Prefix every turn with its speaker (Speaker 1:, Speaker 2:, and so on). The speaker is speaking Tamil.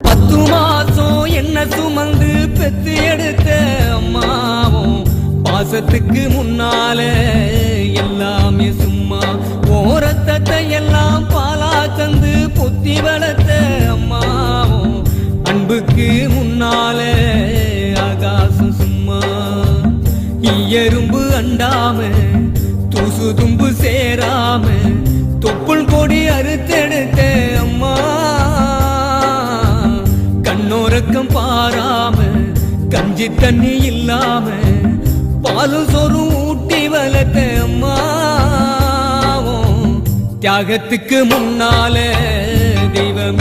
Speaker 1: 10 மாசம் என்ன சுமந்து பெத்து எடுத்த அம்மாவும் பாசத்துக்கு முன்னால எல்லாமே சும்மா. ஓரத்தத்தை எல்லாம் பாலா தந்து பொத்தி வளர்த்த அம்மாவும் அன்புக்கு முன்னால ஆகாசம் சும்மா. எறும்பு அண்டாம தூசு தும்பு சேராம தொப்புள் கொடி அறுத்தெடுத்த அம்மா. கண்ணோரக்கம் பாராம கஞ்சி தண்ணி இல்லாம பாலும் சொரும் ஊட்டி வளர்த்த அம்மாவும் தியாகத்துக்கு முன்னால தெய்வம்